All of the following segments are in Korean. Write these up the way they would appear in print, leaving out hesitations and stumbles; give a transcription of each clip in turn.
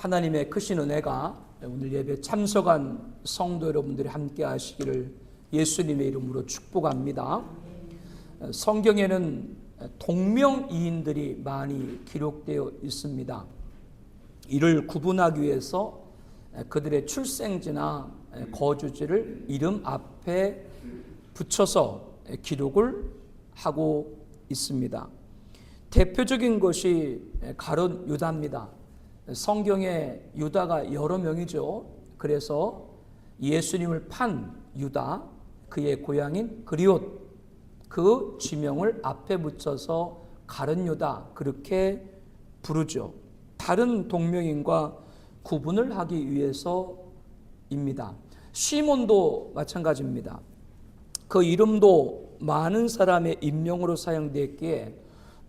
하나님의 크신 은혜가 오늘 예배 참석한 성도 여러분들이 함께 하시기를 예수님의 이름으로 축복합니다. 성경에는 동명이인들이 많이 기록되어 있습니다. 이를 구분하기 위해서 그들의 출생지나 거주지를 이름 앞에 붙여서 기록을 하고 있습니다. 대표적인 것이 가룟 유다입니다. 성경에 유다가 여러 명이죠. 그래서 예수님을 판 유다, 그의 고향인 그리옷, 그 지명을 앞에 붙여서 가룟 유다 그렇게 부르죠. 다른 동명인과 구분을 하기 위해서입니다. 시몬도 마찬가지입니다. 그 이름도 많은 사람의 인명으로 사용되었기에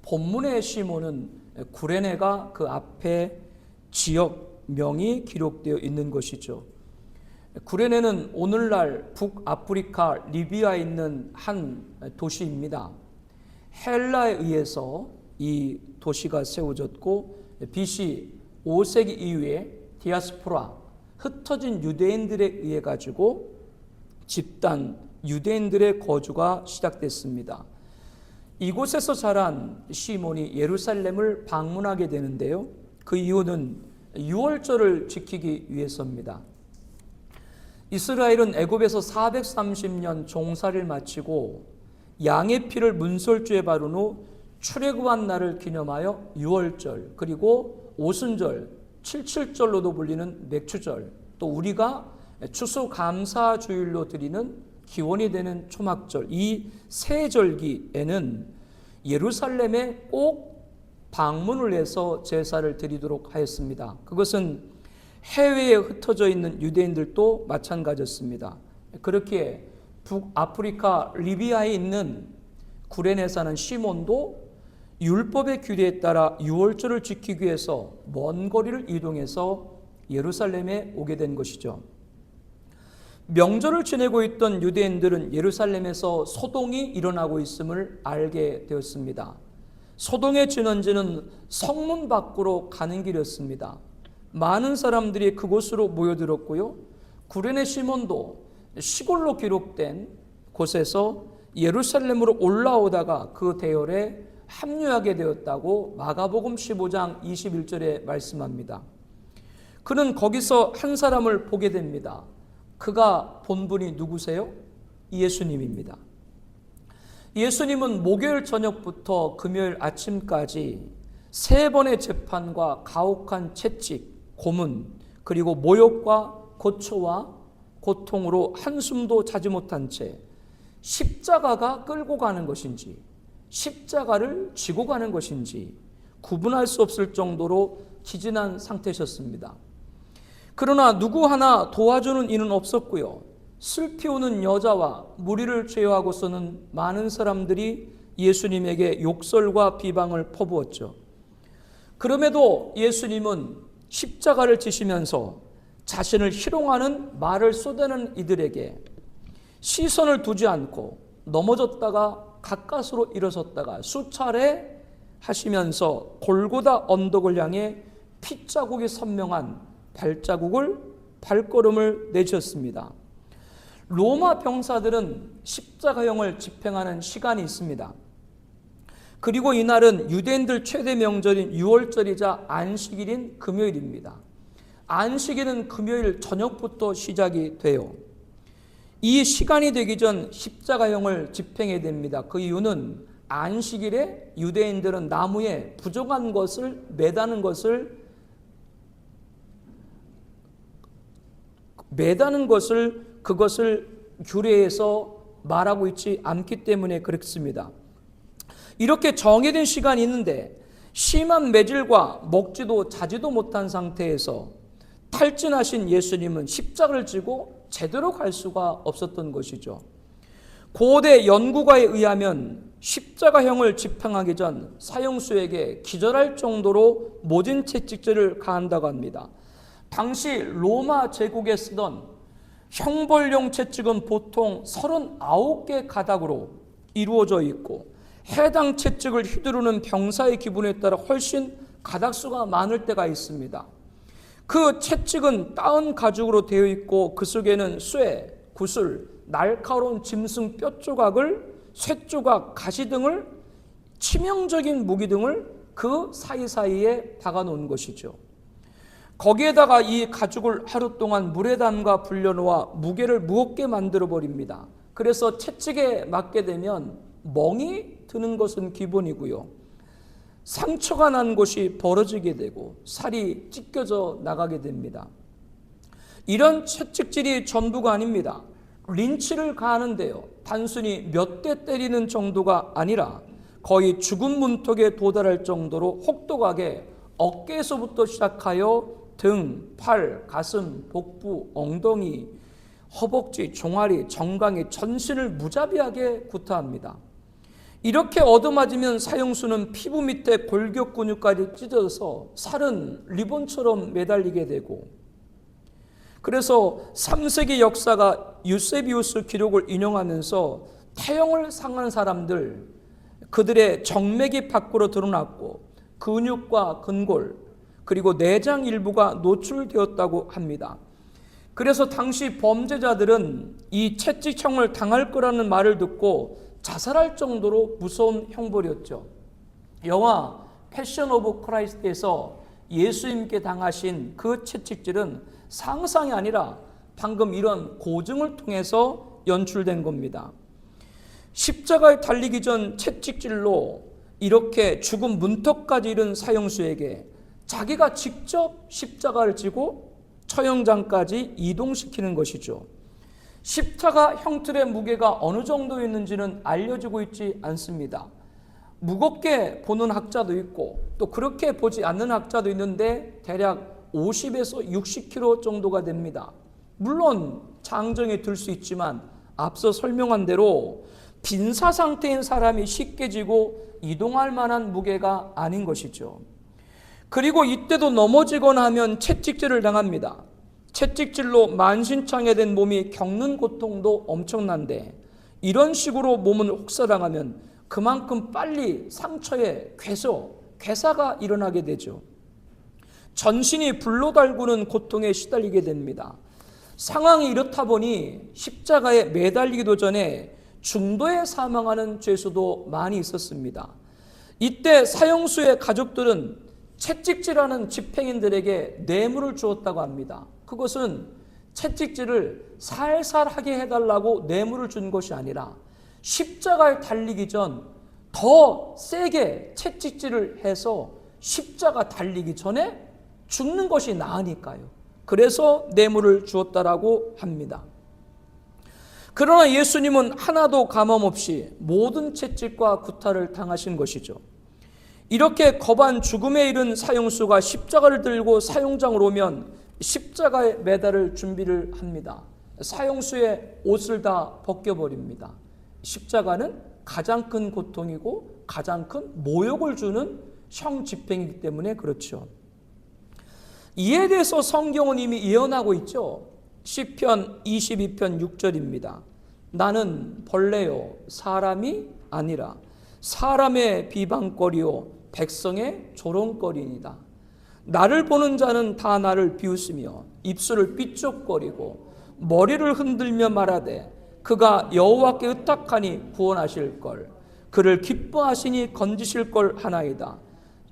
본문의 시몬은 구레네가 그 앞에 지역명이 기록되어 있는 것이죠. 구레네는 오늘날 북아프리카 리비아에 있는 한 도시입니다. 헬라에 의해서 이 도시가 세워졌고 BC 5세기 이후에 디아스포라, 흩어진 유대인들에 의해 가지고 집단 유대인들의 거주가 시작됐습니다. 이곳에서 자란 시몬이 예루살렘을 방문하게 되는데요. 그 이유는 유월절을 지키기 위해서입니다. 이스라엘은 애굽에서 430년 종살이를 마치고 양의 피를 문설주에 바른 후 출애굽한 날을 기념하여 유월절, 그리고 오순절, 칠칠절로도 불리는 맥추절, 또 우리가 추수감사주일로 드리는 기원이 되는 초막절, 이 세 절기에는 예루살렘에 꼭 방문을 해서 제사를 드리도록 하였습니다. 그것은 해외에 흩어져 있는 유대인들도 마찬가지였습니다. 그렇기에 북아프리카 리비아에 있는 구레네 사는 시몬도 율법의 규례에 따라 유월절을 지키기 위해서 먼 거리를 이동해서 예루살렘에 오게 된 것이죠. 명절을 지내고 있던 유대인들은 예루살렘에서 소동이 일어나고 있음을 알게 되었습니다. 소동의 진원지는 성문 밖으로 가는 길이었습니다. 많은 사람들이 그곳으로 모여들었고요. 구레네 시몬도 시골로 기록된 곳에서 예루살렘으로 올라오다가 그 대열에 합류하게 되었다고 마가복음 15장 21절에 말씀합니다. 그는 거기서 한 사람을 보게 됩니다. 그가 본 분이 누구세요? 예수님입니다. 예수님은 목요일 저녁부터 금요일 아침까지 3번의 재판과 가혹한 채찍, 고문, 그리고 모욕과 고초와 고통으로 한숨도 자지 못한 채 십자가가 끌고 가는 것인지 십자가를 지고 가는 것인지 구분할 수 없을 정도로 기진한 상태셨습니다. 그러나 누구 하나 도와주는 이는 없었고요. 슬피 우는 여자와 무리를 제어하고서는 많은 사람들이 예수님에게 욕설과 비방을 퍼부었죠. 그럼에도 예수님은 십자가를 지시면서 자신을 희롱하는 말을 쏟아내는 이들에게 시선을 두지 않고 넘어졌다가 가까스로 일어섰다가 수차례 하시면서 골고다 언덕을 향해 핏자국이 선명한 발걸음을 내셨습니다. 로마 병사들은 십자가형을 집행하는 시간이 있습니다. 그리고 이날은 유대인들 최대 명절인 유월절이자 안식일인 금요일입니다. 안식일은 금요일 저녁부터 시작이 돼요. 이 시간이 되기 전 십자가형을 집행해야 됩니다. 그 이유는 안식일에 유대인들은 나무에 부정한 것을 매다는 것을 그것을 규례에서 말하고 있지 않기 때문에 그렇습니다. 이렇게 정해진 시간이 있는데 심한 매질과 먹지도 자지도 못한 상태에서 탈진하신 예수님은 십자가를 지고 제대로 갈 수가 없었던 것이죠. 고대 연구가에 의하면 십자가형을 집행하기 전 사형수에게 기절할 정도로 모진 채찍질을 가한다고 합니다. 당시 로마 제국에 쓰던 형벌용 채찍은 보통 39개 가닥으로 이루어져 있고 해당 채찍을 휘두르는 병사의 기분에 따라 훨씬 가닥수가 많을 때가 있습니다. 그 채찍은 따은 가죽으로 되어 있고 그 속에는 쇠, 구슬, 날카로운 짐승 뼈 조각을, 쇠 조각, 가시 등을, 치명적인 무기 등을 그 사이사이에 박아 놓은 것이죠. 거기에다가 이 가죽을 하루 동안 물에 담가 불려놓아 무게를 무겁게 만들어 버립니다. 그래서 채찍에 맞게 되면 멍이 드는 것은 기본이고요. 상처가 난 곳이 벌어지게 되고 살이 찢겨져 나가게 됩니다. 이런 채찍질이 전부가 아닙니다. 린치를 가하는데요, 단순히 몇 대 때리는 정도가 아니라 거의 죽음 문턱에 도달할 정도로 혹독하게 어깨에서부터 시작하여 등, 팔, 가슴, 복부, 엉덩이, 허벅지, 종아리, 정강이, 전신을 무자비하게 구타합니다. 이렇게 얻어맞으면 사형수는 피부 밑에 골격 근육까지 찢어져서 살은 리본처럼 매달리게 되고, 그래서 3세기 역사가 유세비우스 기록을 인용하면서 태형을 상한 사람들, 그들의 정맥이 밖으로 드러났고 근육과 근골 그리고 내장 일부가 노출되었다고 합니다. 그래서 당시 범죄자들은 이 채찍형을 당할 거라는 말을 듣고 자살할 정도로 무서운 형벌이었죠. 영화 패션 오브 크라이스트에서 예수님께 당하신 그 채찍질은 상상이 아니라 방금 이런 고증을 통해서 연출된 겁니다. 십자가에 달리기 전 채찍질로 이렇게 죽음 문턱까지 이른 사형수에게 자기가 직접 십자가를 지고 처형장까지 이동시키는 것이죠. 십자가 형틀의 무게가 어느 정도였는지는 알려지고 있지 않습니다. 무겁게 보는 학자도 있고 또 그렇게 보지 않는 학자도 있는데 대략 50에서 60kg 정도가 됩니다. 물론 장정에 들 수 있지만 앞서 설명한 대로 빈사 상태인 사람이 쉽게 지고 이동할 만한 무게가 아닌 것이죠. 그리고 이때도 넘어지거나 하면 채찍질을 당합니다. 채찍질로 만신창이된 몸이 겪는 고통도 엄청난데 이런 식으로 몸을 혹사당하면 그만큼 빨리 상처에 괴사가 일어나게 되죠. 전신이 불로 달구는 고통에 시달리게 됩니다. 상황이 이렇다 보니 십자가에 매달리기도 전에 중도에 사망하는 죄수도 많이 있었습니다. 이때 사형수의 가족들은 채찍질하는 집행인들에게 뇌물을 주었다고 합니다. 그것은 채찍질을 살살 하게 해달라고 뇌물을 준 것이 아니라 십자가에 달리기 전 더 세게 채찍질을 해서 십자가 달리기 전에 죽는 것이 나으니까요. 그래서 뇌물을 주었다라고 합니다. 그러나 예수님은 하나도 가멈없이 모든 채찍과 구타를 당하신 것이죠. 이렇게 겁한 죽음에 이른 사형수가 십자가를 들고 사형장으로 오면 십자가에 매달을 준비를 합니다. 사형수의 옷을 다 벗겨버립니다. 십자가는 가장 큰 고통이고 가장 큰 모욕을 주는 형 집행이기 때문에 그렇죠. 이에 대해서 성경은 이미 예언하고 있죠. 시편 22편 6절입니다. 나는 벌레요 사람이 아니라 사람의 비방거리요 백성의 조롱거리이다. 나를 보는 자는 다 나를 비웃으며 입술을 삐쩍거리고 머리를 흔들며 말하되 그가 여호와께 의탁하니 구원하실 걸, 그를 기뻐하시니 건지실 걸 하나이다.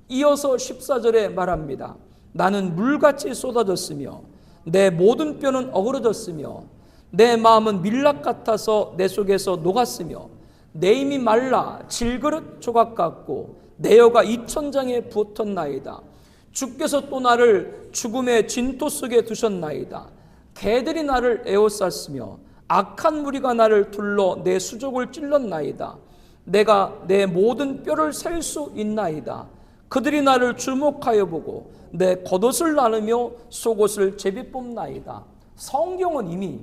이어서 14절에 말합니다. 나는 물같이 쏟아졌으며 내 모든 뼈는 어그러졌으며 내 마음은 밀랍 같아서 내 속에서 녹았으며 내 힘이 말라 질그릇 조각 같고 내 혀가 이천장에 붙었나이다. 주께서 또 나를 죽음의 진토 속에 두셨나이다. 개들이 나를 에워쌌으며 악한 무리가 나를 둘러 내 수족을 찔렀나이다. 내가 내 모든 뼈를 셀 수 있나이다. 그들이 나를 주목하여 보고 내 겉옷을 나누며 속옷을 제비 뽑나이다. 성경은 이미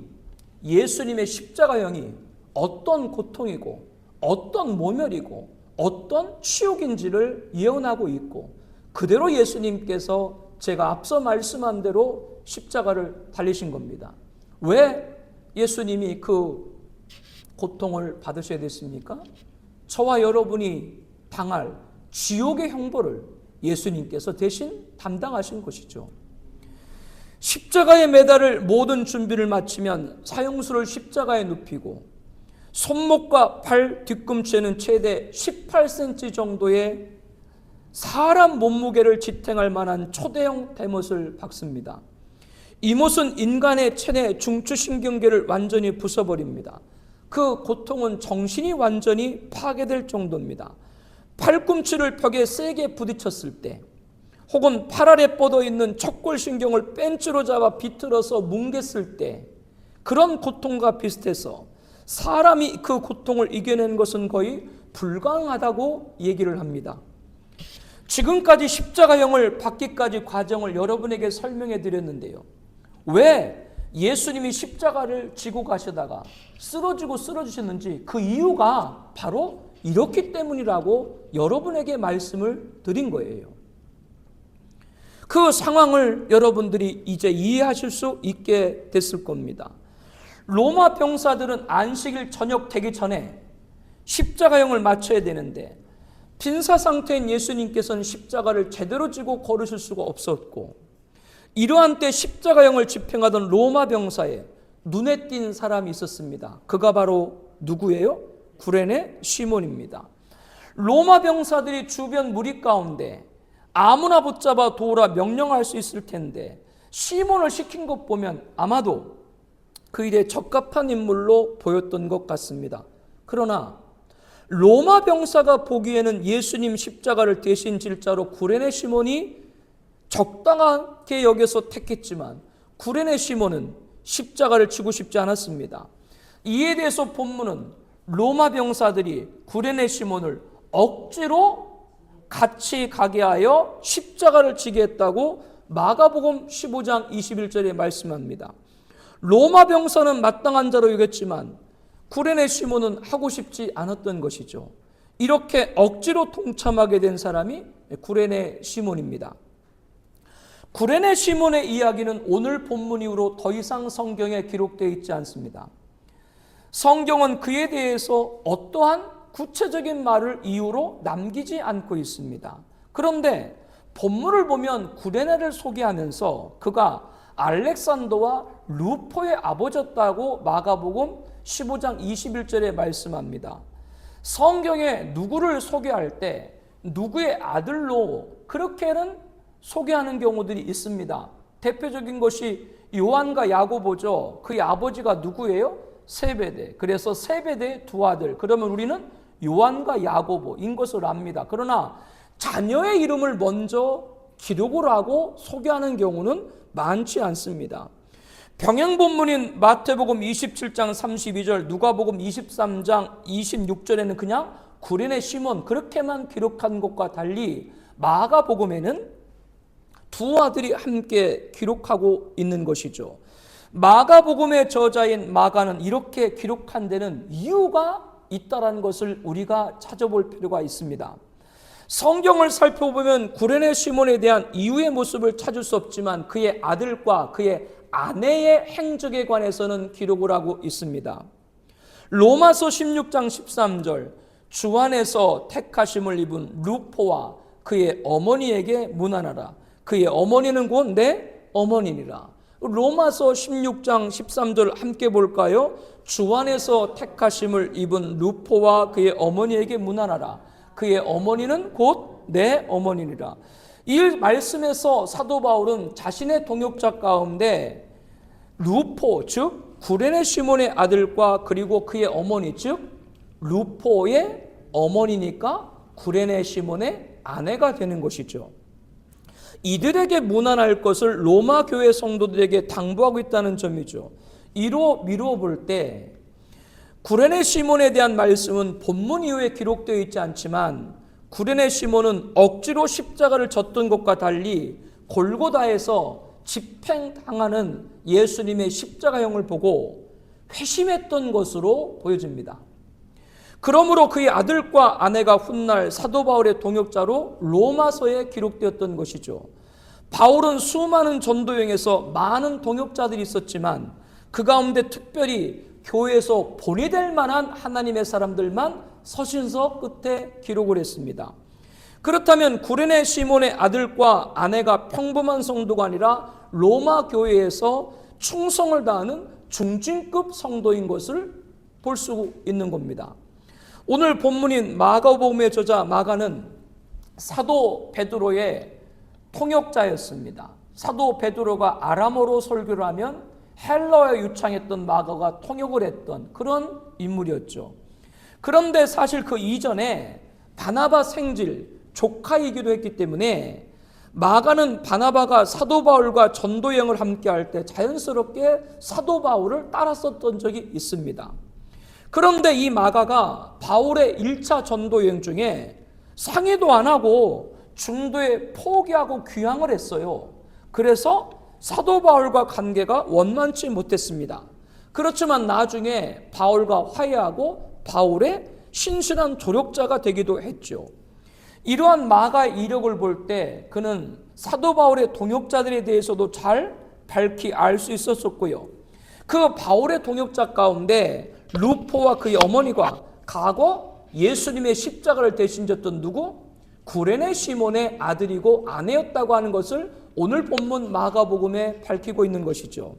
예수님의 십자가형이 어떤 고통이고 어떤 모멸이고 어떤 치욕인지를 예언하고 있고 그대로 예수님께서 제가 앞서 말씀한 대로 십자가를 달리신 겁니다. 왜 예수님이 그 고통을 받으셔야 됐습니까? 저와 여러분이 당할 지옥의 형벌을 예수님께서 대신 담당하신 것이죠. 십자가에 매달을 모든 준비를 마치면 사형수를 십자가에 눕히고 손목과 발 뒤꿈치에는 최대 18cm 정도의 사람 몸무게를 지탱할 만한 초대형 대못을 박습니다. 이 못은 인간의 체내 중추신경계를 완전히 부숴버립니다. 그 고통은 정신이 완전히 파괴될 정도입니다. 팔꿈치를 벽에 세게 부딪혔을 때, 혹은 팔 아래 뻗어있는 척골신경을 벤치로 잡아 비틀어서 뭉갰을 때, 그런 고통과 비슷해서 사람이 그 고통을 이겨낸 것은 거의 불가능하다고 얘기를 합니다. 지금까지 십자가형을 받기까지 과정을 여러분에게 설명해 드렸는데요. 왜 예수님이 십자가를 지고 가시다가 쓰러지셨는지 그 이유가 바로 이렇기 때문이라고 여러분에게 말씀을 드린 거예요. 그 상황을 여러분들이 이제 이해하실 수 있게 됐을 겁니다. 로마 병사들은 안식일 저녁 되기 전에 십자가형을 맞춰야 되는데 빈사 상태인 예수님께서는 십자가를 제대로 지고 걸으실 수가 없었고, 이러한 때 십자가형을 집행하던 로마 병사에 눈에 띈 사람이 있었습니다. 그가 바로 누구예요? 구레네 시몬입니다. 로마 병사들이 주변 무리 가운데 아무나 붙잡아 도우라 명령할 수 있을 텐데 시몬을 시킨 것 보면 아마도 그 일에 적합한 인물로 보였던 것 같습니다. 그러나 로마 병사가 보기에는 예수님 십자가를 대신 질 자로 구레네 시몬이 적당하게 여겨서 택했지만 구레네 시몬은 십자가를 지고 싶지 않았습니다. 이에 대해서 본문은 로마 병사들이 구레네 시몬을 억지로 같이 가게 하여 십자가를 지게 했다고 마가복음 15장 21절에 말씀합니다. 로마 병사는 마땅한 자로 여겼지만 구레네 시몬은 하고 싶지 않았던 것이죠. 이렇게 억지로 동참하게 된 사람이 구레네 시몬입니다. 구레네 시몬의 이야기는 오늘 본문 이후로 더 이상 성경에 기록되어 있지 않습니다. 성경은 그에 대해서 어떠한 구체적인 말을 이유로 남기지 않고 있습니다. 그런데 본문을 보면 구레네를 소개하면서 그가 알렉산더와 루포의 아버지였다고 마가복음 15장 21절에 말씀합니다. 성경에 누구를 소개할 때 누구의 아들로 그렇게는 소개하는 경우들이 있습니다. 대표적인 것이 요한과 야고보죠. 그의 아버지가 누구예요? 세베대. 그래서 세베대의 두 아들. 그러면 우리는 요한과 야고보인 것을 압니다. 그러나 자녀의 이름을 먼저 기록을 하고 소개하는 경우는 많지 않습니다. 병행 본문인 마태복음 27장 32절, 누가복음 23장 26절에는 그냥 구레네 시몬 그렇게만 기록한 것과 달리 마가복음에는 두 아들이 함께 기록하고 있는 것이죠. 마가복음의 저자인 마가는 이렇게 기록한 데는 이유가 있다라는 것을 우리가 찾아볼 필요가 있습니다. 성경을 살펴보면 구레네 시몬에 대한 이유의 모습을 찾을 수 없지만 그의 아들과 그의 아내의 행적에 관해서는 기록을 하고 있습니다. 로마서 16장 13절, 주 안에서 택하심을 입은 루포와 그의 어머니에게 문안하라. 그의 어머니는 곧 내 어머니니라. 로마서 16장 13절 함께 볼까요? 주 안에서 택하심을 입은 루포와 그의 어머니에게 문안하라. 그의 어머니는 곧 내 어머니니라. 이 말씀에서 사도 바울은 자신의 동역자 가운데 루포, 즉 구레네 시몬의 아들과 그리고 그의 어머니, 즉 루포의 어머니니까 구레네 시몬의 아내가 되는 것이죠. 이들에게 문안할 것을 로마 교회 성도들에게 당부하고 있다는 점이죠. 이로 미루어 볼 때 구레네 시몬에 대한 말씀은 본문 이후에 기록되어 있지 않지만 구레네 시몬은 억지로 십자가를 졌던 것과 달리 골고다에서 집행당하는 예수님의 십자가형을 보고 회심했던 것으로 보여집니다. 그러므로 그의 아들과 아내가 훗날 사도 바울의 동역자로 로마서에 기록되었던 것이죠. 바울은 수많은 전도여행에서 많은 동역자들이 있었지만 그 가운데 특별히 교회에서 본이 될 만한 하나님의 사람들만 서신서 끝에 기록을 했습니다. 그렇다면 구레네 시몬의 아들과 아내가 평범한 성도가 아니라 로마 교회에서 충성을 다하는 중진급 성도인 것을 볼 수 있는 겁니다. 오늘 본문인 마가복음의 저자 마가는 사도 베드로의 통역자였습니다. 사도 베드로가 아람어로 설교를 하면 헬라어에 유창했던 마가가 통역을 했던 그런 인물이었죠. 그런데 사실 그 이전에 바나바 생질 조카이기도 했기 때문에 마가는 바나바가 사도 바울과 전도 여행을 함께 할 때 자연스럽게 사도 바울을 따랐었던 적이 있습니다. 그런데 이 마가가 바울의 1차 전도 여행 중에 상의도 안 하고 중도에 포기하고 귀향을 했어요. 그래서 사도 바울과 관계가 원만치 못했습니다. 그렇지만 나중에 바울과 화해하고 바울의 신실한 조력자가 되기도 했죠. 이러한 마가의 이력을 볼 때 그는 사도 바울의 동역자들에 대해서도 잘 밝히 알 수 있었었고요. 그 바울의 동역자 가운데 루포와 그의 어머니가 과거 예수님의 십자가를 대신 졌던 누구? 구레네 시몬의 아들이고 아내였다고 하는 것을 오늘 본문 마가복음에 밝히고 있는 것이죠.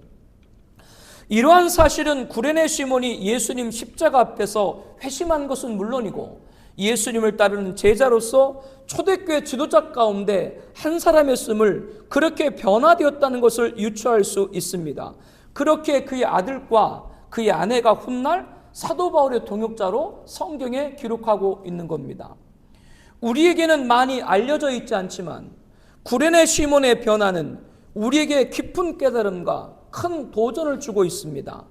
이러한 사실은 구레네 시몬이 예수님 십자가 앞에서 회심한 것은 물론이고 예수님을 따르는 제자로서 초대교회 지도자 가운데 한 사람이었음을 그렇게 변화되었다는 것을 유추할 수 있습니다. 그렇게 그의 아들과 그의 아내가 훗날 사도 바울의 동역자로 성경에 기록하고 있는 겁니다. 우리에게는 많이 알려져 있지 않지만 구레네 시몬의 변화는 우리에게 깊은 깨달음과 큰 도전을 주고 있습니다.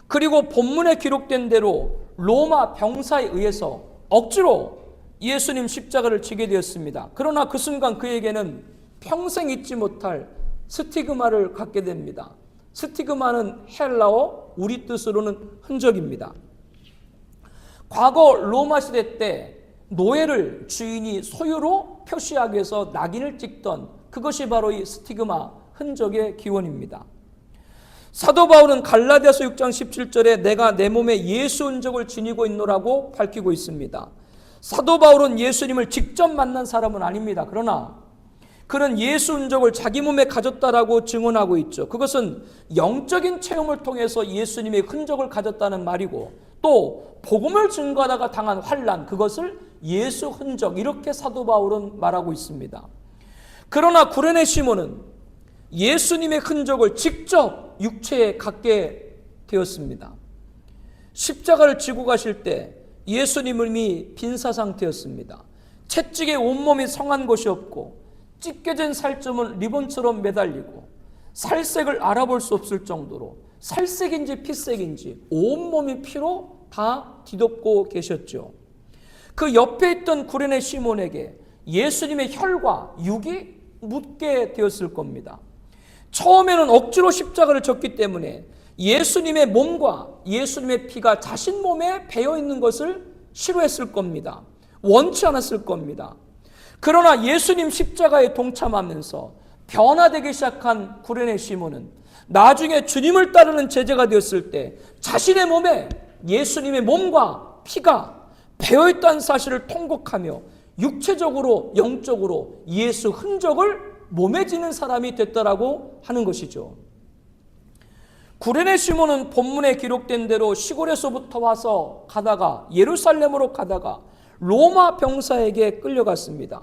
그리고 본문에 기록된 대로 로마 병사에 의해서 억지로 예수님 십자가를 지게 되었습니다. 그러나 그 순간 그에게는 평생 잊지 못할 스티그마를 갖게 됩니다. 스티그마는 헬라어 우리 뜻으로는 흔적입니다. 과거 로마 시대 때 노예를 주인이 소유로 표시하기 위해서 낙인을 찍던 그것이 바로 이 스티그마 흔적의 기원입니다. 사도 바울은 갈라디아서 6장 17절에 내가 내 몸에 예수 흔적을 지니고 있노라고 밝히고 있습니다. 사도 바울은 예수님을 직접 만난 사람은 아닙니다. 그러나 그는 예수 흔적을 자기 몸에 가졌다라고 증언하고 있죠. 그것은 영적인 체험을 통해서 예수님의 흔적을 가졌다는 말이고 또 복음을 증거하다가 당한 환난 그것을 예수 흔적 이렇게 사도 바울은 말하고 있습니다. 그러나 구레네 시몬은 예수님의 흔적을 직접 육체에 갖게 되었습니다. 십자가를 지고 가실 때 예수님은 이미 빈사 상태였습니다. 채찍에 온몸이 성한 곳이 없고 찢겨진 살점은 리본처럼 매달리고 살색을 알아볼 수 없을 정도로 살색인지 피색인지 온몸이 피로 다 뒤덮고 계셨죠. 그 옆에 있던 구레네 시몬에게 예수님의 혈과 육이 묻게 되었을 겁니다. 처음에는 억지로 십자가를 졌기 때문에 예수님의 몸과 예수님의 피가 자신 몸에 배어 있는 것을 싫어했을 겁니다. 원치 않았을 겁니다. 그러나 예수님 십자가에 동참하면서 변화되기 시작한 구레네 시몬은 나중에 주님을 따르는 제자가 되었을 때 자신의 몸에 예수님의 몸과 피가 배어있다는 사실을 통곡하며 육체적으로 영적으로 예수 흔적을 몸에 지는 사람이 됐다라고 하는 것이죠. 구레네 시몬은 본문에 기록된 대로 시골에서부터 와서 가다가 예루살렘으로 가다가 로마 병사에게 끌려갔습니다.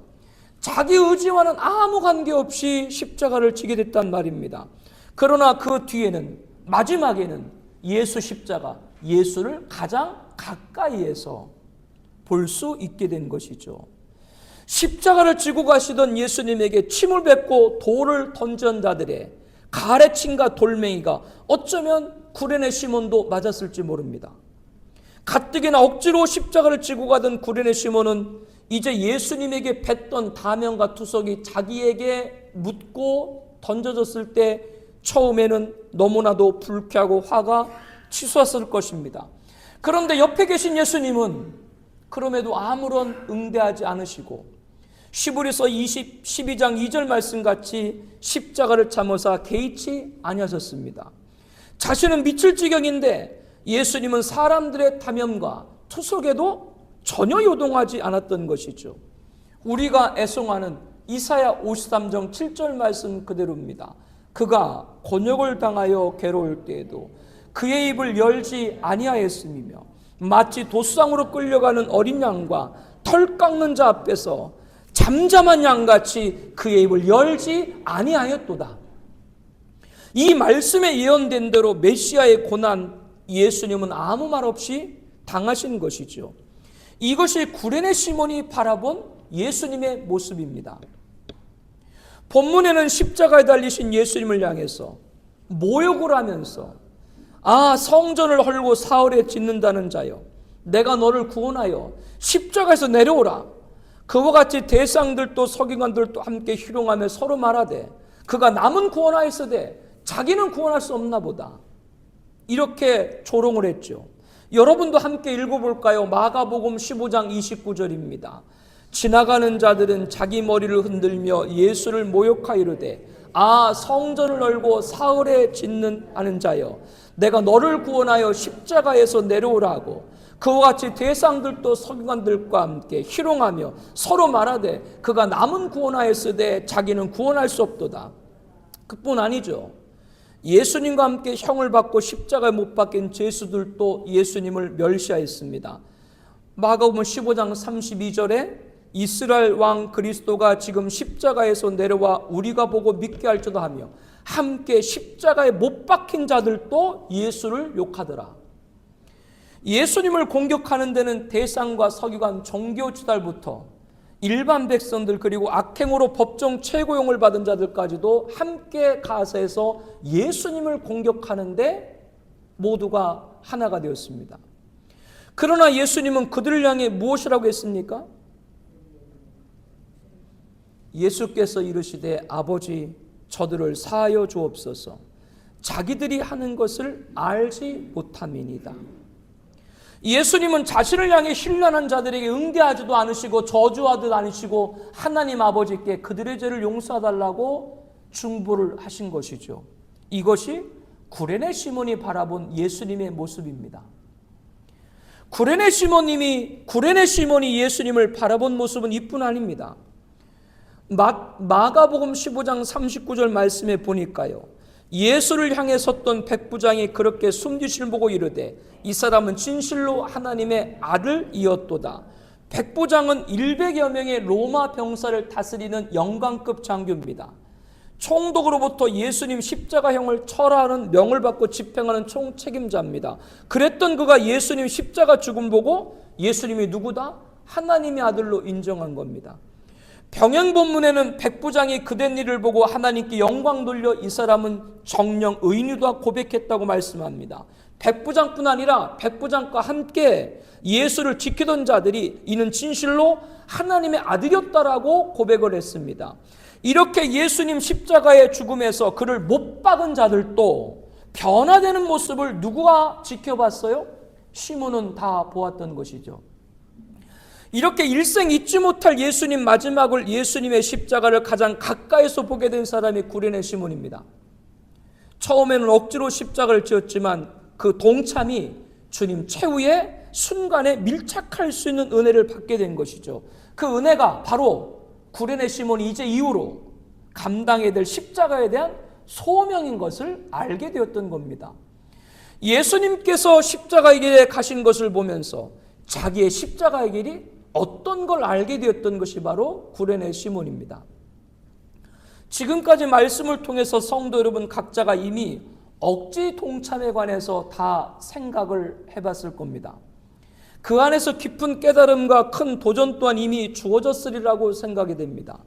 자기 의지와는 아무 관계없이 십자가를 지게 됐단 말입니다. 그러나 그 뒤에는 마지막에는 예수 십자가, 예수를 가장 가까이에서 볼 수 있게 된 것이죠. 십자가를 지고 가시던 예수님에게 침을 뱉고 돌을 던전 자들의 가래침과 돌멩이가 어쩌면 구레네 시몬도 맞았을지 모릅니다. 가뜩이나 억지로 십자가를 지고 가던 구레네 시몬은 이제 예수님에게 뱉던 다면과 투석이 자기에게 묻고 던져졌을 때 처음에는 너무나도 불쾌하고 화가 치솟았을 것입니다. 그런데 옆에 계신 예수님은 그럼에도 아무런 응대하지 않으시고 시브리서 12장 2절 말씀같이 십자가를 참으사 개의치 아니하셨습니다. 자신은 미칠 지경인데 예수님은 사람들의 탐욕과 투석에도 전혀 요동하지 않았던 것이죠. 우리가 애송하는 이사야 53장 7절 말씀 그대로입니다. 그가 곤욕을 당하여 괴로울 때에도 그의 입을 열지 아니하였음이며 마치 도상으로 끌려가는 어린 양과 털 깎는 자 앞에서 잠잠한 양같이 그의 입을 열지 아니하였도다. 이 말씀에 예언된 대로 메시아의 고난 예수님은 아무 말 없이 당하신 것이죠. 이것이 구레네 시몬이 바라본 예수님의 모습입니다. 본문에는 십자가에 달리신 예수님을 향해서 모욕을 하면서 성전을 헐고 사흘에 짓는다는 자여, 내가 너를 구원하여 십자가에서 내려오라. 그와 같이 대상들도 서기관들도 함께 희롱하며 서로 말하되 그가 남은 구원하였으되 자기는 구원할 수 없나 보다. 이렇게 조롱을 했죠. 여러분도 함께 읽어볼까요? 마가복음 15장 29절입니다. 지나가는 자들은 자기 머리를 흔들며 예수를 모욕하여 이르되 성전을 널고 사흘에 짓는 하는 자여, 내가 너를 구원하여 십자가에서 내려오라 하고 그와 같이 대상들도 서기관들과 함께 희롱하며 서로 말하되 그가 남은 구원하였으되 자기는 구원할 수 없도다. 그뿐 아니죠. 예수님과 함께 형을 받고 십자가에 못 박힌 죄수들도 예수님을 멸시하였습니다. 마가복음 15장 32절에 이스라엘 왕 그리스도가 지금 십자가에서 내려와 우리가 보고 믿게 할지도 하며 함께 십자가에 못 박힌 자들도 예수를 욕하더라. 예수님을 공격하는 데는 대상과 서기관, 종교 지도자부터 일반 백성들, 그리고 악행으로 법정 최고형을 받은 자들까지도 함께 가세해서 예수님을 공격하는데 모두가 하나가 되었습니다. 그러나 예수님은 그들을 향해 무엇이라고 했습니까? 예수께서 이르시되 아버지 저들을 사하여 주옵소서, 자기들이 하는 것을 알지 못함이니이다. 예수님은 자신을 향해 신뢰하는 자들에게 응대하지도 않으시고 저주하지도 않으시고 하나님 아버지께 그들의 죄를 용서해달라고 중보를 하신 것이죠. 이것이 구레네 시몬이 바라본 예수님의 모습입니다. 구레네 시몬이 예수님을 바라본 모습은 이뿐 아닙니다. 마가복음 15장 39절 말씀에 보니까요, 예수를 향해 섰던 백부장이 그렇게 숨기심을 보고 이르되 이 사람은 진실로 하나님의 아들이었도다. 백부장은 100여 명의 로마 병사를 다스리는 영광급 장교입니다. 총독으로부터 예수님 십자가형을 철하는 명을 받고 집행하는 총책임자입니다. 그랬던 그가 예수님 십자가 죽음 보고 예수님이 누구다? 하나님의 아들로 인정한 겁니다. 병행 본문에는 백부장이 그된 일을 보고 하나님께 영광 돌려 이 사람은 정령 의인이다 고백했다고 말씀합니다. 백부장뿐 아니라 백부장과 함께 예수를 지키던 자들이 이는 진실로 하나님의 아들이었다라고 고백을 했습니다. 이렇게 예수님 십자가의 죽음에서 그를 못 박은 자들도 변화되는 모습을 누구가 지켜봤어요? 시몬은 다 보았던 것이죠. 이렇게 일생 잊지 못할 예수님 마지막을, 예수님의 십자가를 가장 가까이서 보게 된 사람이 구레네 시몬입니다. 처음에는 억지로 십자가를 지었지만 그 동참이 주님 최후의 순간에 밀착할 수 있는 은혜를 받게 된 것이죠. 그 은혜가 바로 구레네 시몬이 이제 이후로 감당해야 될 십자가에 대한 소명인 것을 알게 되었던 겁니다. 예수님께서 십자가의 길에 가신 것을 보면서 자기의 십자가의 길이 어떤 걸 알게 되었던 것이 바로 구레네 시몬입니다. 지금까지 말씀을 통해서 성도 여러분 각자가 이미 억지 동참에 관해서 다 생각을 해봤을 겁니다. 그 안에서 깊은 깨달음과 큰 도전 또한 이미 주어졌으리라고 생각이 됩니다.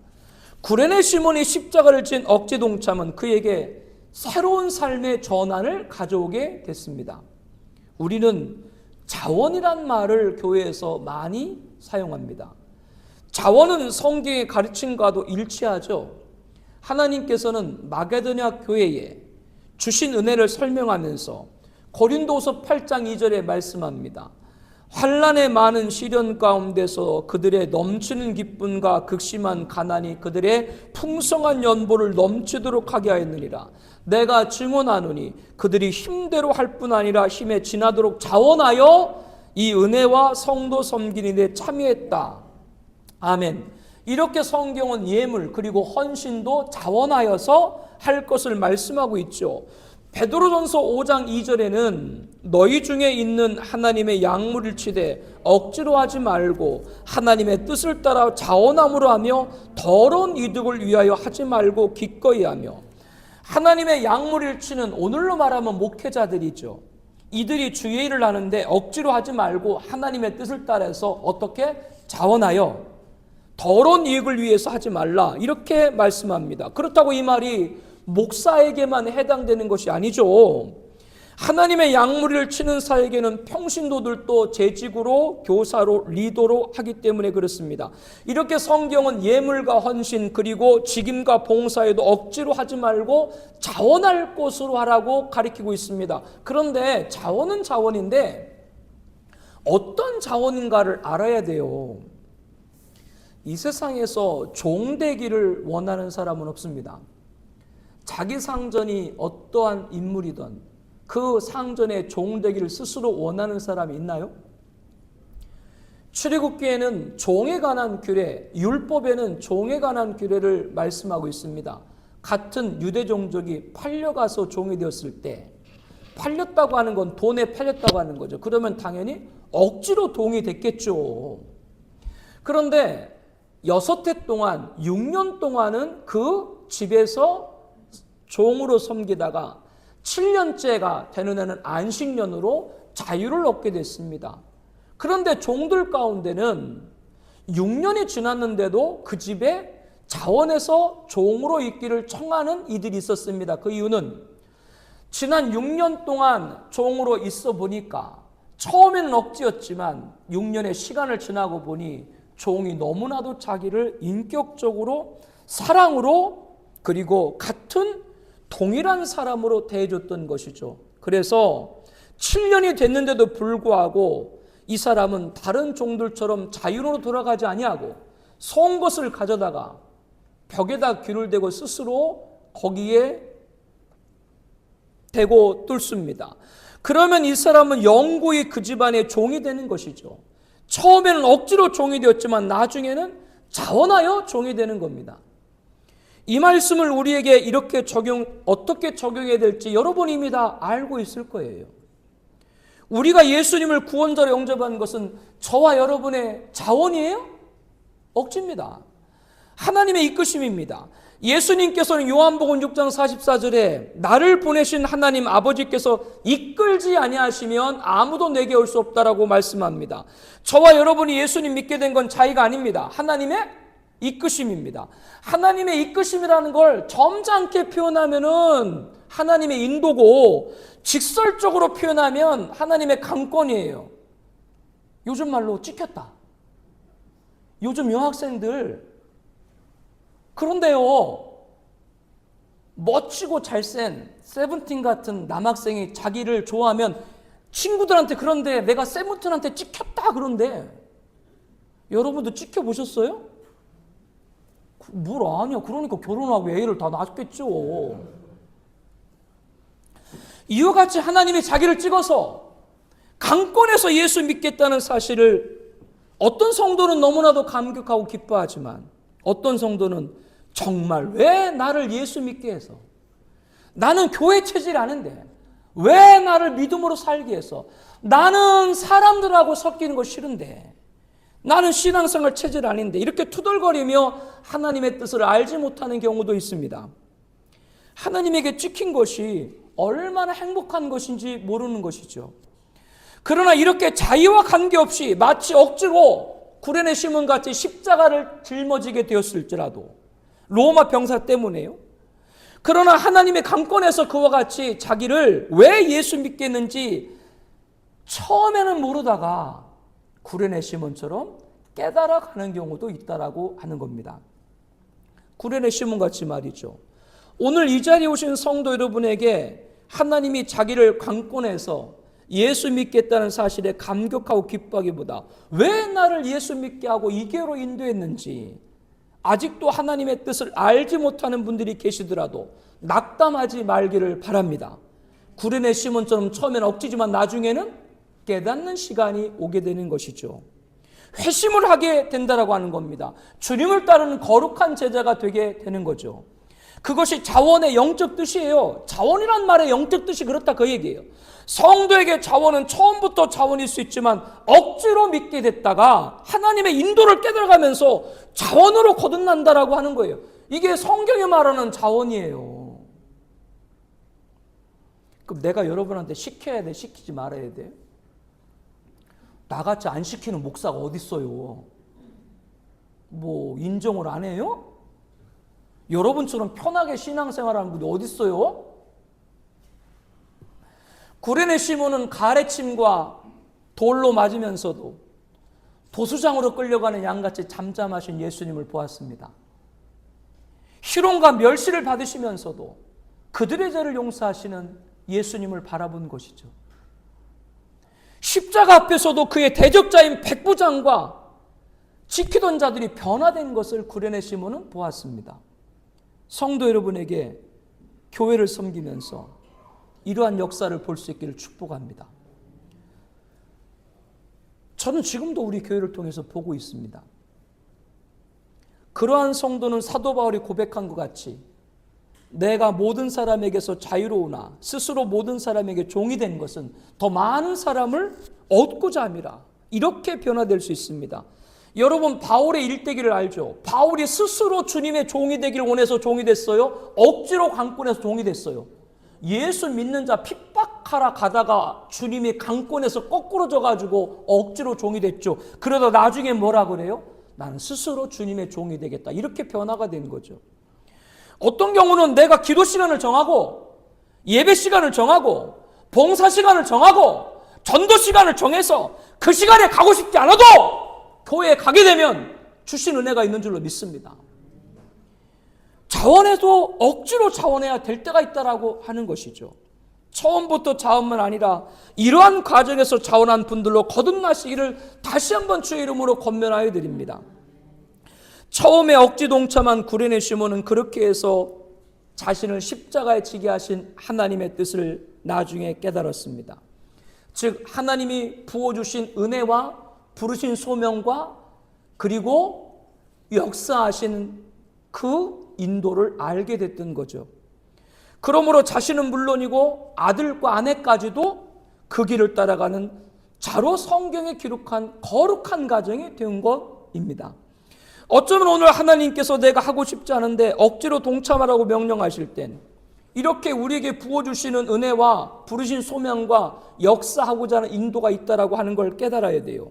구레네 시몬이 십자가를 진 억지 동참은 그에게 새로운 삶의 전환을 가져오게 됐습니다. 우리는 자원이란 말을 교회에서 많이 사용합니다. 자원은 성경의 가르침과도 일치하죠. 하나님께서는 마게도냐 교회에 주신 은혜를 설명하면서 고린도서 8장 2절에 말씀합니다. 환난의 많은 시련 가운데서 그들의 넘치는 기쁨과 극심한 가난이 그들의 풍성한 연보를 넘치도록 하게 하였느니라. 내가 증언하노니 그들이 힘대로 할 뿐 아니라 힘에 지나도록 자원하여 이 은혜와 성도 섬기는 데 참여했다. 아멘. 이렇게 성경은 예물 그리고 헌신도 자원하여서 할 것을 말씀하고 있죠. 베드로전서 5장 2절에는 너희 중에 있는 하나님의 약물일치되 억지로 하지 말고 하나님의 뜻을 따라 자원함으로 하며 더러운 이득을 위하여 하지 말고 기꺼이 하며, 하나님의 약물일치는 오늘로 말하면 목회자들이죠. 이들이 주의 일을 하는데 억지로 하지 말고 하나님의 뜻을 따라서 어떻게 자원하여 더러운 이익을 위해서 하지 말라, 이렇게 말씀합니다. 그렇다고 이 말이 목사에게만 해당되는 것이 아니죠. 하나님의 약물을 치는 사에게는 평신도들도 재직으로, 교사로, 리더로 하기 때문에 그렇습니다. 이렇게 성경은 예물과 헌신 그리고 직임과 봉사에도 억지로 하지 말고 자원할 것으로 하라고 가리키고 있습니다. 그런데 자원은 자원인데 어떤 자원인가를 알아야 돼요. 이 세상에서 종되기를 원하는 사람은 없습니다. 자기 상전이 어떠한 인물이든 그 상전의 종되기를 스스로 원하는 사람이 있나요? 출애굽기에는 종에 관한 규례, 율법에는 종에 관한 규례를 말씀하고 있습니다. 같은 유대 종족이 팔려가서 종이 되었을 때, 팔렸다고 하는 건 돈에 팔렸다고 하는 거죠. 그러면 당연히 억지로 동이 됐겠죠. 그런데 6해 동안, 6년 동안은 그 집에서 종으로 섬기다가 7년째가 되는 해는 안식년으로 자유를 얻게 됐습니다. 그런데 종들 가운데는 6년이 지났는데도 그 집에 자원해서 종으로 있기를 청하는 이들이 있었습니다. 그 이유는 지난 6년 동안 종으로 있어 보니까 처음에는 억지였지만 6년의 시간을 지나고 보니 종이 너무나도 자기를 인격적으로 사랑으로 그리고 같은 동일한 사람으로 대해줬던 것이죠. 그래서 7년이 됐는데도 불구하고 이 사람은 다른 종들처럼 자유로 돌아가지 아니하고 сон 것을 가져다가 벽에다 귀를 대고 스스로 거기에 대고 뚫습니다. 그러면 이 사람은 영구히 그 집안의 종이 되는 것이죠. 처음에는 억지로 종이 되었지만 나중에는 자원하여 종이 되는 겁니다. 이 말씀을 우리에게 이렇게 어떻게 적용해야 될지 여러분 이미 다 알고 있을 거예요. 우리가 예수님을 구원자로 영접한 것은 저와 여러분의 자원이에요? 억지입니다. 하나님의 이끄심입니다. 예수님께서는 요한복음 6장 44절에 나를 보내신 하나님 아버지께서 이끌지 아니하시면 아무도 내게 올 수 없다라고 말씀합니다. 저와 여러분이 예수님 믿게 된 건 자의가 아닙니다. 하나님의 이끄심입니다. 하나님의 이끄심이라는 걸 점잖게 표현하면은 하나님의 인도고, 직설적으로 표현하면 하나님의 강권이에요. 요즘 말로 찍혔다. 요즘 여학생들 그런데요, 멋지고 잘센 세븐틴 같은 남학생이 자기를 좋아하면 친구들한테 그런데 내가 세븐틴한테 찍혔다 그런데 여러분도 찍혀보셨어요? 뭘 아니야. 그러니까 결혼하고 애를 다 낳았겠죠. 이와 같이 하나님이 자기를 찍어서 강권해서 예수 믿겠다는 사실을 어떤 성도는 너무나도 감격하고 기뻐하지만 어떤 성도는 정말 왜 나를 예수 믿게 해서, 나는 교회 체질이 아닌데 왜 나를 믿음으로 살게 해서, 나는 사람들하고 섞이는 거 싫은데, 나는 신앙생활 체질 아닌데, 이렇게 투덜거리며 하나님의 뜻을 알지 못하는 경우도 있습니다. 하나님에게 찍힌 것이 얼마나 행복한 것인지 모르는 것이죠. 그러나 이렇게 자의와 관계없이 마치 억지로 구레네 시몬같이 십자가를 짊어지게 되었을지라도, 로마 병사 때문에요. 그러나 하나님의 강권에서 그와 같이 자기를 왜 예수 믿겠는지 처음에는 모르다가 구레네 시몬처럼 깨달아가는 경우도 있다라고 하는 겁니다. 구레네 시몬같이 말이죠. 오늘 이 자리에 오신 성도 여러분에게 하나님이 자기를 강권해서 예수 믿겠다는 사실에 감격하고 기뻐하기보다 왜 나를 예수 믿게 하고 이 길로 인도했는지 아직도 하나님의 뜻을 알지 못하는 분들이 계시더라도 낙담하지 말기를 바랍니다. 구레네 시몬처럼 처음에는 억지지만 나중에는 깨닫는 시간이 오게 되는 것이죠. 회심을 하게 된다라고 하는 겁니다. 주님을 따르는 거룩한 제자가 되게 되는 거죠. 그것이 자원의 영적 뜻이에요. 자원이란 말의 영적 뜻이 그렇다 그 얘기예요. 성도에게 자원은 처음부터 자원일 수 있지만 억지로 믿게 됐다가 하나님의 인도를 깨달아가면서 자원으로 거듭난다라고 하는 거예요. 이게 성경이 말하는 자원이에요. 그럼 내가 여러분한테 시켜야 돼, 시키지 말아야 돼? 나같이 안 시키는 목사가 어디 있어요? 뭐 인정을 안 해요? 여러분처럼 편하게 신앙생활하는 분이 어디 있어요? 구레네 시몬은 가래침과 돌로 맞으면서도 도수장으로 끌려가는 양같이 잠잠하신 예수님을 보았습니다. 희롱과 멸시를 받으시면서도 그들의 죄를 용서하시는 예수님을 바라본 것이죠. 십자가 앞에서도 그의 대적자인 백부장과 지키던 자들이 변화된 것을 구레네 시몬은 보았습니다. 성도 여러분에게 교회를 섬기면서 이러한 역사를 볼 수 있기를 축복합니다. 저는 지금도 우리 교회를 통해서 보고 있습니다. 그러한 성도는 사도 바울이 고백한 것 같이 내가 모든 사람에게서 자유로우나 스스로 모든 사람에게 종이 된 것은 더 많은 사람을 얻고자 함이라. 이렇게 변화될 수 있습니다. 여러분, 바울의 일대기를 알죠? 바울이 스스로 주님의 종이 되기를 원해서 종이 됐어요? 억지로 강권해서 종이 됐어요? 예수 믿는 자 핍박하러 가다가 주님이 강권에서 거꾸로 져가지고 억지로 종이 됐죠. 그러다 나중에 뭐라 그래요? 나는 스스로 주님의 종이 되겠다. 이렇게 변화가 된 거죠. 어떤 경우는 내가 기도 시간을 정하고 예배 시간을 정하고 봉사 시간을 정하고 전도 시간을 정해서 그 시간에 가고 싶지 않아도 교회에 가게 되면 주신 은혜가 있는 줄로 믿습니다. 자원해도 억지로 자원해야 될 때가 있다라고 하는 것이죠. 처음부터 자원만 아니라 이러한 과정에서 자원한 분들로 거듭나시기를 다시 한번 주의 이름으로 권면하여 드립니다. 처음에 억지 동참한 구레네 시몬은 그렇게 해서 자신을 십자가에 지게 하신 하나님의 뜻을 나중에 깨달았습니다. 즉 하나님이 부어주신 은혜와 부르신 소명과 그리고 역사하신 그 인도를 알게 됐던 거죠. 그러므로 자신은 물론이고 아들과 아내까지도 그 길을 따라가는 자로 성경에 기록한 거룩한 가정이 된 것입니다. 어쩌면 오늘 하나님께서 내가 하고 싶지 않은데 억지로 동참하라고 명령하실 땐 이렇게 우리에게 부어주시는 은혜와 부르신 소명과 역사하고자 하는 인도가 있다라고 하는 걸 깨달아야 돼요.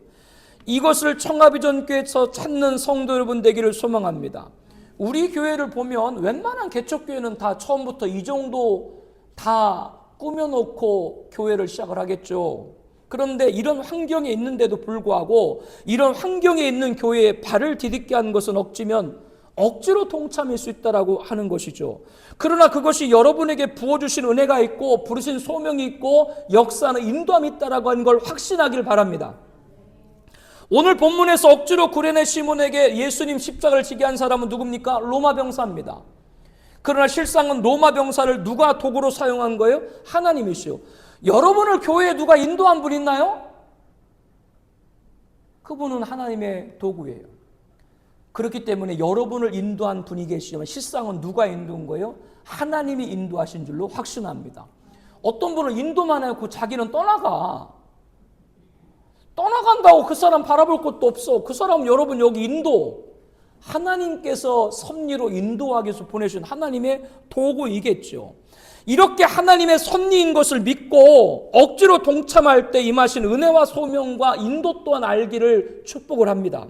이것을 청하비전교회에서 찾는 성도 여러분 되기를 소망합니다. 우리 교회를 보면 웬만한 개척교회는 다 처음부터 이 정도 다 꾸며놓고 교회를 시작을 하겠죠. 그런데 이런 환경에 있는데도 불구하고 이런 환경에 있는 교회에 발을 디딛게 하는 것은 억지면 억지로 동참할 수 있다라고 하는 것이죠. 그러나 그것이 여러분에게 부어주신 은혜가 있고 부르신 소명이 있고 역사는 인도함이 있다라고 하는 걸 확신하길 바랍니다. 오늘 본문에서 억지로 구레네 시몬에게 예수님 십자가를 지게 한 사람은 누굽니까? 로마 병사입니다. 그러나 실상은 로마 병사를 누가 도구로 사용한 거예요? 하나님이시요. 여러분을 교회에 누가 인도한 분 있나요? 그분은 하나님의 도구예요. 그렇기 때문에 여러분을 인도한 분이 계시지만 실상은 누가 인도한 거예요? 하나님이 인도하신 줄로 확신합니다. 어떤 분은 인도만 해놓고 자기는 떠나간다고 그 사람 바라볼 것도 없어. 그 사람은 여러분 여기 인도, 하나님께서 섭리로 인도하기 위해서 보내신 하나님의 도구이겠죠. 이렇게 하나님의 섭리인 것을 믿고 억지로 동참할 때 임하신 은혜와 소명과 인도 또한 알기를 축복을 합니다.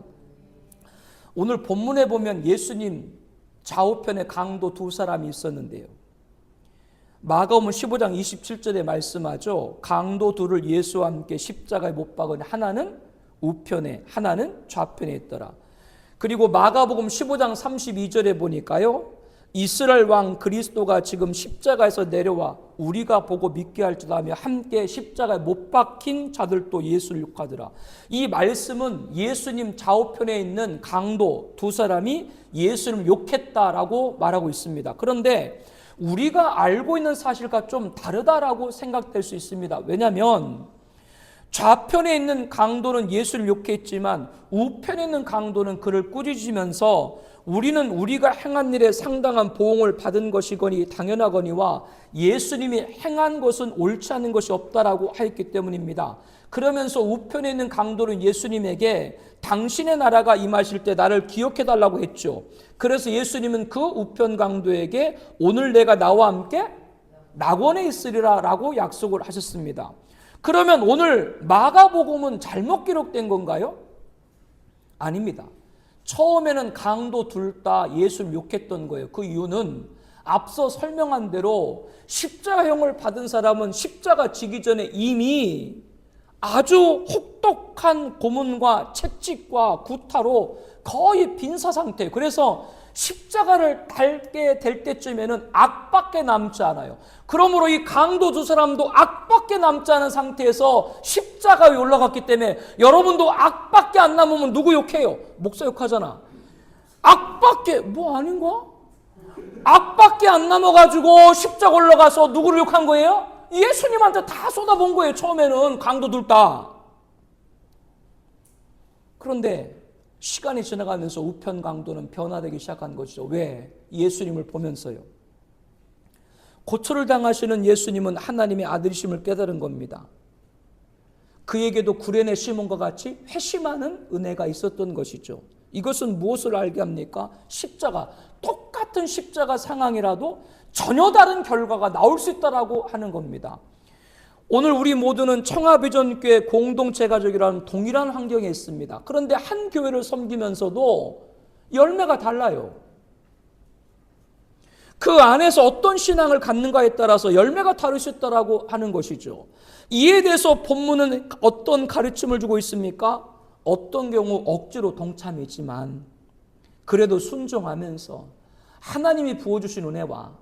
오늘 본문에 보면 예수님 좌우편에 강도 두 사람이 있었는데요. 마가복음 15장 27절에 말씀하죠. 강도 둘을 예수와 함께 십자가에 못 박으니 하나는 우편에 하나는 좌편에 있더라. 그리고 마가복음 15장 32절에 보니까요. 이스라엘 왕 그리스도가 지금 십자가에서 내려와 우리가 보고 믿게 할지도 하며 함께 십자가에 못 박힌 자들도 예수를 욕하더라. 이 말씀은 예수님 좌우편에 있는 강도 두 사람이 예수를 욕했다라고 말하고 있습니다. 그런데 우리가 알고 있는 사실과 좀 다르다라고 생각될 수 있습니다. 왜냐하면 좌편에 있는 강도는 예수를 욕했지만 우편에 있는 강도는 그를 꾸짖으면서 우리는 우리가 행한 일에 상당한 보응을 받은 것이거니 당연하거니와 예수님이 행한 것은 옳지 않은 것이 없다라고 하였기 때문입니다. 그러면서 우편에 있는 강도는 예수님에게 당신의 나라가 임하실 때 나를 기억해 달라고 했죠. 그래서 예수님은 그 우편 강도에게 오늘 내가 나와 함께 낙원에 있으리라 라고 약속을 하셨습니다. 그러면 오늘 마가복음은 잘못 기록된 건가요? 아닙니다. 처음에는 강도 둘 다 예수를 욕했던 거예요. 그 이유는 앞서 설명한 대로 십자가형을 받은 사람은 십자가 지기 전에 이미 아주 혹독한 고문과 채찍과 구타로 거의 빈사 상태. 그래서 십자가를 달게 될 때쯤에는 악밖에 남지 않아요. 그러므로 이 강도 두 사람도 악밖에 남지 않은 상태에서 십자가에 올라갔기 때문에 여러분도 악밖에 안 남으면 누구 욕해요? 목사 욕하잖아. 악밖에 뭐 아닌가? 악밖에 안 남아가지고 십자가 올라가서 누구를 욕한 거예요? 예수님한테 다 쏟아본 거예요. 처음에는 강도들 다. 그런데 시간이 지나가면서 우편 강도는 변화되기 시작한 것이죠. 왜? 예수님을 보면서요. 고초를 당하시는 예수님은 하나님의 아들이심을 깨달은 겁니다. 그에게도 구레네 시몬과 같이 회심하는 은혜가 있었던 것이죠. 이것은 무엇을 알게 합니까? 십자가, 똑같은 십자가 상황이라도 전혀 다른 결과가 나올 수 있다라고 하는 겁니다. 오늘 우리 모두는 청하비전교회 공동체 가족이라는 동일한 환경에 있습니다. 그런데 한 교회를 섬기면서도 열매가 달라요. 그 안에서 어떤 신앙을 갖는가에 따라서 열매가 다를 수 있다라고 하는 것이죠. 이에 대해서 본문은 어떤 가르침을 주고 있습니까? 어떤 경우 억지로 동참이지만 그래도 순종하면서 하나님이 부어주신 은혜와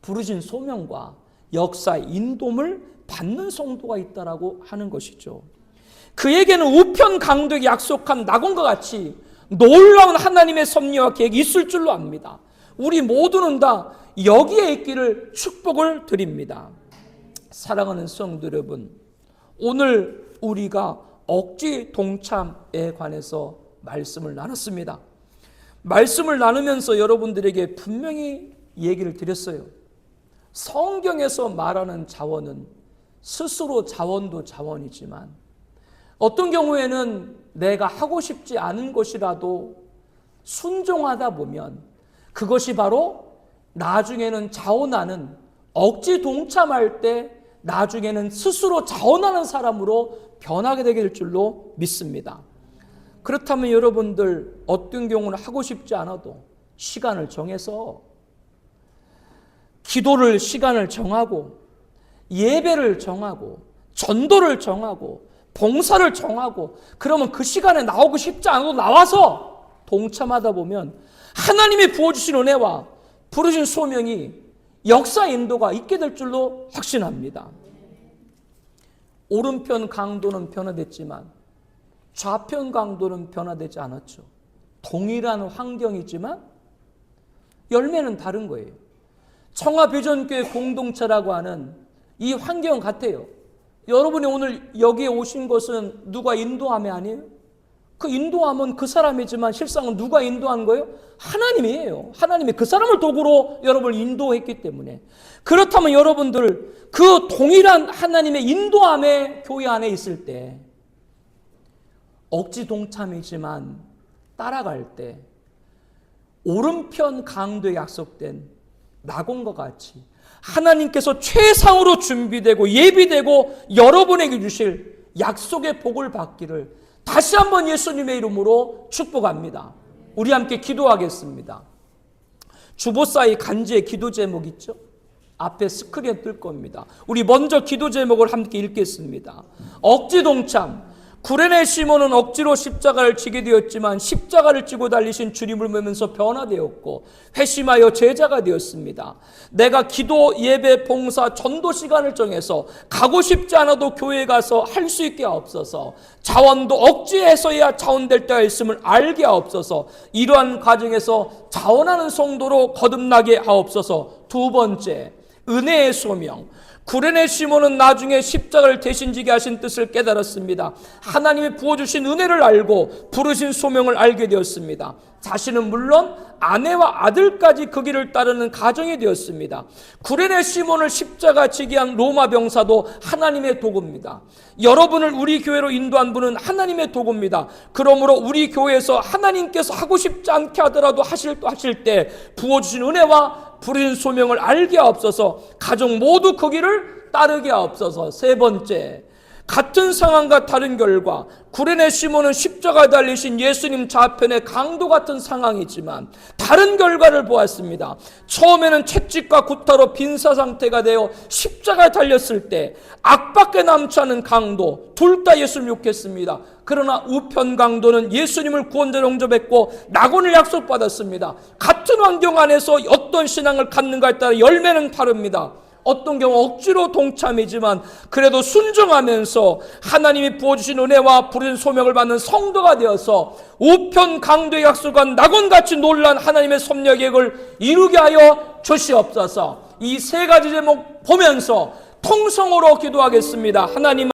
부르신 소명과 역사의 인도를 받는 성도가 있다라고 하는 것이죠. 그에게는 우편 강도에게 약속한 낙원과 같이 놀라운 하나님의 섭리와 계획이 있을 줄로 압니다. 우리 모두는 다 여기에 있기를 축복을 드립니다. 사랑하는 성도 여러분, 오늘 우리가 억지 동참에 관해서 말씀을 나눴습니다. 말씀을 나누면서 여러분들에게 분명히 얘기를 드렸어요. 성경에서 말하는 자원은 스스로 자원도 자원이지만 어떤 경우에는 내가 하고 싶지 않은 것이라도 순종하다 보면 그것이 바로 나중에는 자원하는, 억지 동참할 때 나중에는 스스로 자원하는 사람으로 변하게 되게 될 줄로 믿습니다. 그렇다면 여러분들 어떤 경우는 하고 싶지 않아도 시간을 정해서 기도를 시간을 정하고 예배를 정하고 전도를 정하고 봉사를 정하고 그러면 그 시간에 나오고 싶지 않아도 나와서 동참하다 보면 하나님이 부어주신 은혜와 부르신 소명이 역사 인도가 있게 될 줄로 확신합니다. 오른편 강도는 변화됐지만 좌편 강도는 변화되지 않았죠. 동일한 환경이지만 열매는 다른 거예요. 청하비전교회 공동체라고 하는 이 환경 같아요. 여러분이 오늘 여기에 오신 것은 누가 인도함이 아니에요? 그 인도함은 그 사람이지만 실상은 누가 인도한 거예요? 하나님이에요. 하나님이 그 사람을 도구로 여러분을 인도했기 때문에. 그렇다면 여러분들 그 동일한 하나님의 인도함에 교회 안에 있을 때 억지 동참이지만 따라갈 때 오른편 강도에 약속된 낙원과 같이 하나님께서 최상으로 준비되고 예비되고 여러분에게 주실 약속의 복을 받기를 다시 한번 예수님의 이름으로 축복합니다. 우리 함께 기도하겠습니다. 주보사의 간주의 기도 제목 있죠? 앞에 스크린에 뜰 겁니다. 우리 먼저 기도 제목을 함께 읽겠습니다. 억지 동참. 구레네 시몬은 억지로 십자가를 지게 되었지만 십자가를 지고 달리신 주님을 보면서 변화되었고 회심하여 제자가 되었습니다. 내가 기도, 예배, 봉사, 전도 시간을 정해서 가고 싶지 않아도 교회에 가서 할 수 있게 하옵소서. 자원도 억지해서야 자원될 때가 있음을 알게 하옵소서. 이러한 과정에서 자원하는 성도로 거듭나게 하옵소서. 두 번째, 은혜의 소명. 구레네 시몬은 나중에 십자가를 대신 지게 하신 뜻을 깨달았습니다. 하나님이 부어주신 은혜를 알고 부르신 소명을 알게 되었습니다. 자신은 물론 아내와 아들까지 그 길을 따르는 가정이 되었습니다. 구레네 시몬을 십자가 지게 한 로마 병사도 하나님의 도구입니다. 여러분을 우리 교회로 인도한 분은 하나님의 도구입니다. 그러므로 우리 교회에서 하나님께서 하고 싶지 않게 하더라도 하실 때 부어주신 은혜와 부르신 소명을 알게 하옵소서. 가족 모두 그 길을 따르게 하옵소서. 세 번째, 같은 상황과 다른 결과, 구레네 시몬은 십자가에 달리신 예수님 좌편의 강도 같은 상황이지만 다른 결과를 보았습니다. 처음에는 채찍과 구타로 빈사 상태가 되어 십자가에 달렸을 때 악밖에 남지 않은 강도, 둘 다 예수님을 욕했습니다. 그러나 우편 강도는 예수님을 구원자로 영접했고 낙원을 약속받았습니다. 같은 환경 안에서 어떤 신앙을 갖는가에 따라 열매는 다릅니다. 어떤 경우 억지로 동참이지만 그래도 순종하면서 하나님이 부어주신 은혜와 부르신 소명을 받는 성도가 되어서 우편 강도의 약속한 낙원같이 놀란 하나님의 섭려 계획을 이루게 하여 주시옵소서. 이 세 가지 제목 보면서 통성으로 기도하겠습니다. 하나님